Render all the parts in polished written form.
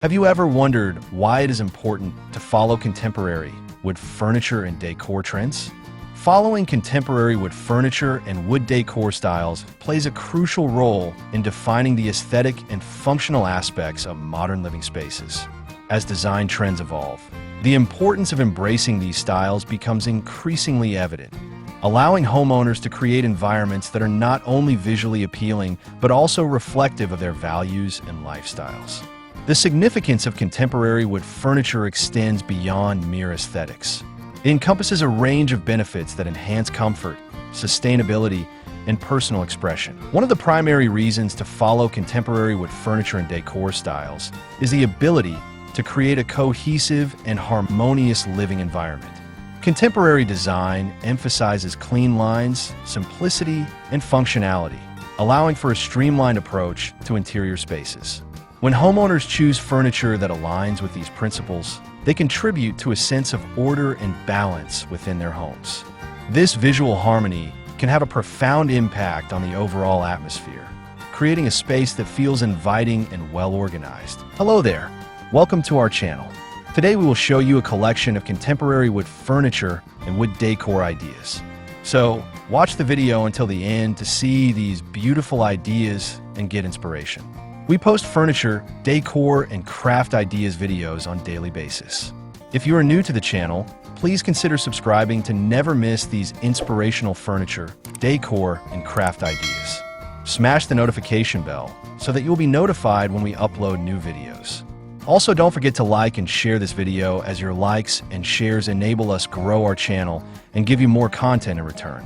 Have you ever wondered why it is important to follow contemporary wood furniture and decor trends? Following contemporary wood furniture and wood decor styles plays a crucial role in defining the aesthetic and functional aspects of modern living spaces. As design trends evolve, the importance of embracing these styles becomes increasingly evident, allowing homeowners to create environments that are not only visually appealing but also reflective of their values and lifestyles. The significance of contemporary wood furniture extends beyond mere aesthetics. It encompasses a range of benefits that enhance comfort, sustainability, and personal expression. One of the primary reasons to follow contemporary wood furniture and decor styles is the ability to create a cohesive and harmonious living environment. Contemporary design emphasizes clean lines, simplicity, and functionality, allowing for a streamlined approach to interior spaces. When homeowners choose furniture that aligns with these principles, they contribute to a sense of order and balance within their homes. This visual harmony can have a profound impact on the overall atmosphere, creating a space that feels inviting and well-organized. Hello there, welcome to our channel. Today we will show you a collection of contemporary wood furniture and wood decor ideas. So watch the video until the end to see these beautiful ideas and get inspiration. We post furniture, decor, and craft ideas videos on a daily basis. If you are new to the channel, please consider subscribing to never miss these inspirational furniture, decor, and craft ideas. Smash the notification bell so that you'll be notified when we upload new videos. Also, don't forget to like and share this video, as your likes and shares enable us grow our channel and give you more content in return.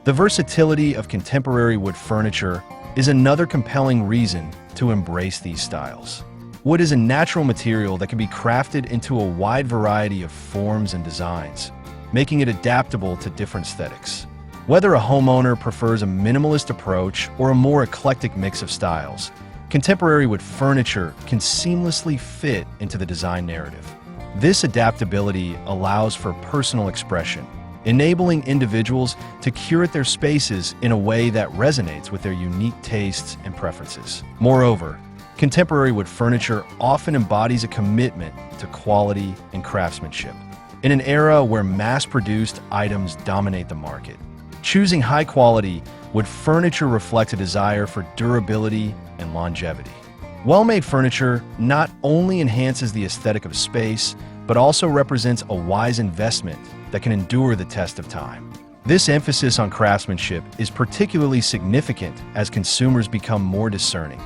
The versatility of contemporary wood furniture is another compelling reason to embrace these styles. Wood is a natural material that can be crafted into a wide variety of forms and designs, making it adaptable to different aesthetics. Whether a homeowner prefers a minimalist approach or a more eclectic mix of styles, contemporary wood furniture can seamlessly fit into the design narrative. This adaptability allows for personal expression, enabling individuals to curate their spaces in a way that resonates with their unique tastes and preferences. Moreover, contemporary wood furniture often embodies a commitment to quality and craftsmanship. In an era where mass-produced items dominate the market, choosing high-quality wood furniture reflects a desire for durability and longevity. Well-made furniture not only enhances the aesthetic of space, but also represents a wise investment that can endure the test of time. This emphasis on craftsmanship is particularly significant as consumers become more discerning,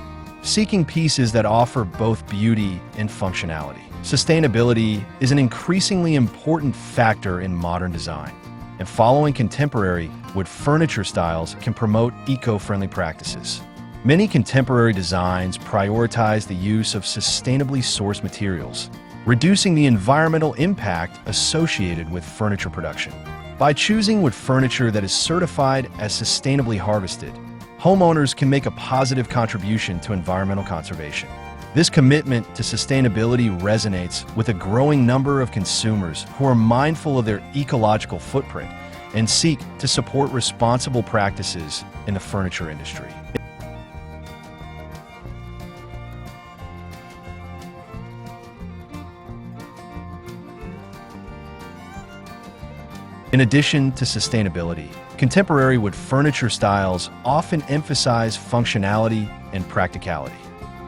seeking pieces that offer both beauty and functionality. Sustainability is an increasingly important factor in modern design, and following contemporary wood furniture styles can promote eco-friendly practices. Many contemporary designs prioritize the use of sustainably sourced materials, reducing the environmental impact associated with furniture production. By choosing wood furniture that is certified as sustainably harvested, homeowners can make a positive contribution to environmental conservation. This commitment to sustainability resonates with a growing number of consumers who are mindful of their ecological footprint and seek to support responsible practices in the furniture industry. In addition to sustainability, contemporary wood furniture styles often emphasize functionality and practicality.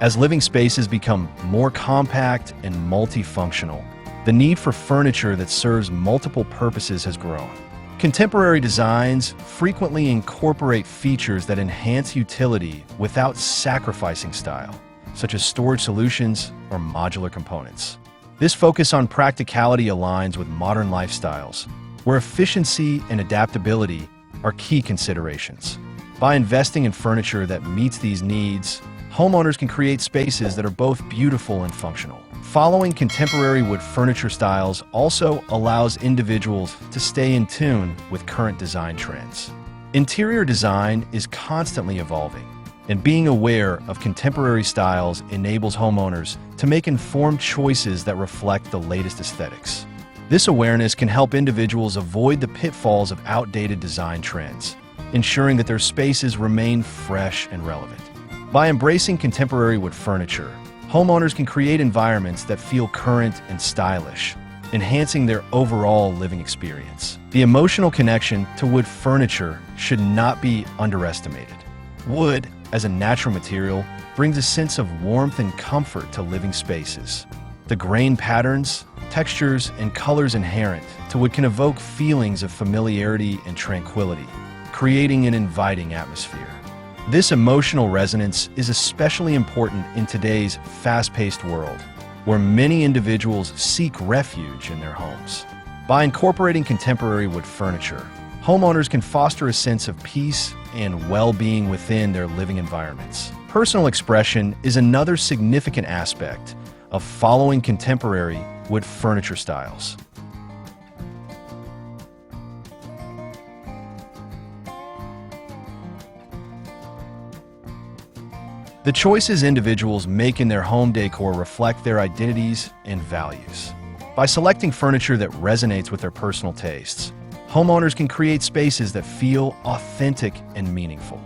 As living spaces become more compact and multifunctional, the need for furniture that serves multiple purposes has grown. Contemporary designs frequently incorporate features that enhance utility without sacrificing style, such as storage solutions or modular components. This focus on practicality aligns with modern lifestyles, where efficiency and adaptability are key considerations. By investing in furniture that meets these needs, homeowners can create spaces that are both beautiful and functional. Following contemporary wood furniture styles also allows individuals to stay in tune with current design trends. Interior design is constantly evolving, and being aware of contemporary styles enables homeowners to make informed choices that reflect the latest aesthetics. This awareness can help individuals avoid the pitfalls of outdated design trends, ensuring that their spaces remain fresh and relevant. By embracing contemporary wood furniture, homeowners can create environments that feel current and stylish, enhancing their overall living experience. The emotional connection to wood furniture should not be underestimated. Wood, as a natural material, brings a sense of warmth and comfort to living spaces. The grain patterns, textures, and colors inherent to wood can evoke feelings of familiarity and tranquility, creating an inviting atmosphere. This emotional resonance is especially important in today's fast-paced world, where many individuals seek refuge in their homes. By incorporating contemporary wood furniture, homeowners can foster a sense of peace and well-being within their living environments. Personal expression is another significant aspect of following contemporary wood furniture styles. The choices individuals make in their home decor reflect their identities and values. By selecting furniture that resonates with their personal tastes, homeowners can create spaces that feel authentic and meaningful.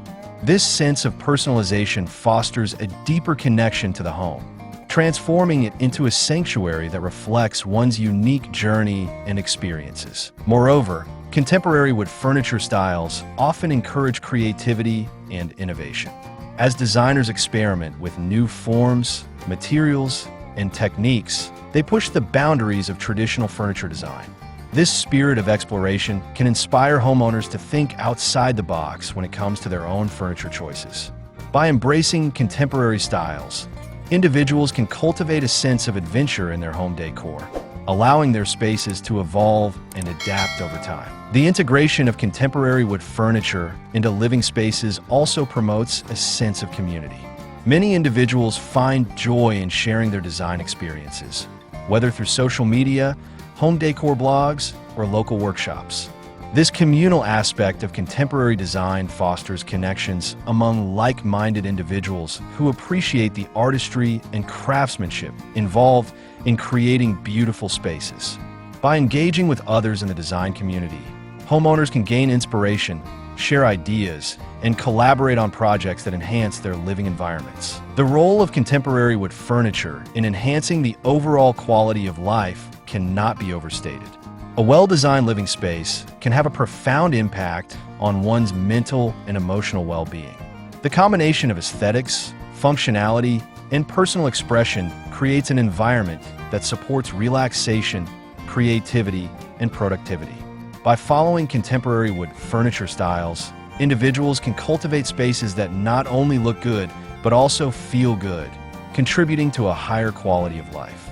This sense of personalization fosters a deeper connection to the home, transforming it into a sanctuary that reflects one's unique journey and experiences. Moreover, contemporary wood furniture styles often encourage creativity and innovation. As designers experiment with new forms, materials, and techniques, they push the boundaries of traditional furniture design. This spirit of exploration can inspire homeowners to think outside the box when it comes to their own furniture choices. By embracing contemporary styles, individuals can cultivate a sense of adventure in their home decor, allowing their spaces to evolve and adapt over time. The integration of contemporary wood furniture into living spaces also promotes a sense of community. Many individuals find joy in sharing their design experiences, whether through social media, home decor blogs, or local workshops. This communal aspect of contemporary design fosters connections among like-minded individuals who appreciate the artistry and craftsmanship involved in creating beautiful spaces. By engaging with others in the design community, homeowners can gain inspiration, share ideas, and collaborate on projects that enhance their living environments. The role of contemporary wood furniture in enhancing the overall quality of life cannot be overstated. A well-designed living space can have a profound impact on one's mental and emotional well-being. The combination of aesthetics, functionality, and personal expression creates an environment that supports relaxation, creativity, and productivity. By following contemporary wood furniture styles, individuals can cultivate spaces that not only look good, but also feel good, contributing to a higher quality of life.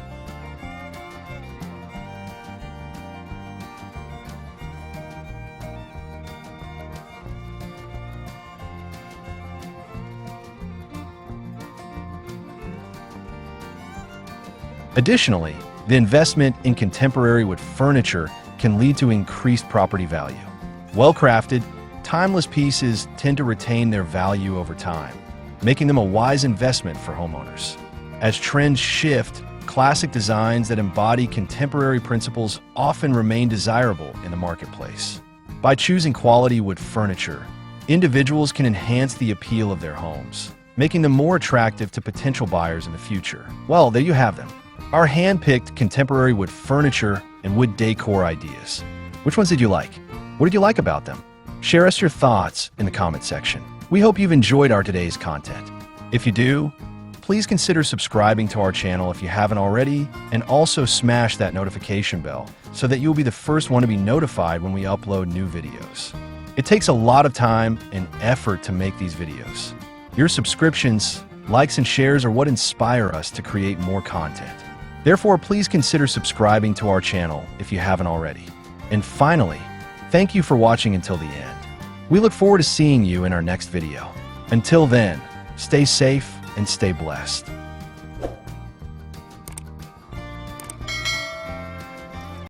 Additionally, the investment in contemporary wood furniture can lead to increased property value. Well-crafted, timeless pieces tend to retain their value over time, making them a wise investment for homeowners. As trends shift, classic designs that embody contemporary principles often remain desirable in the marketplace. By choosing quality wood furniture, individuals can enhance the appeal of their homes, making them more attractive to potential buyers in the future. Well, there you have them. Our hand-picked contemporary wood furniture and wood decor ideas. Which ones did you like? What did you like about them? Share us your thoughts in the comment section. We hope you've enjoyed our today's content. If you do, please consider subscribing to our channel if you haven't already, and also smash that notification bell so that you'll be the first one to be notified when we upload new videos. It takes a lot of time and effort to make these videos. Your subscriptions, likes, and shares are what inspire us to create more content. Therefore, please consider subscribing to our channel if you haven't already. And finally, thank you for watching until the end. We look forward to seeing you in our next video. Until then, stay safe and stay blessed.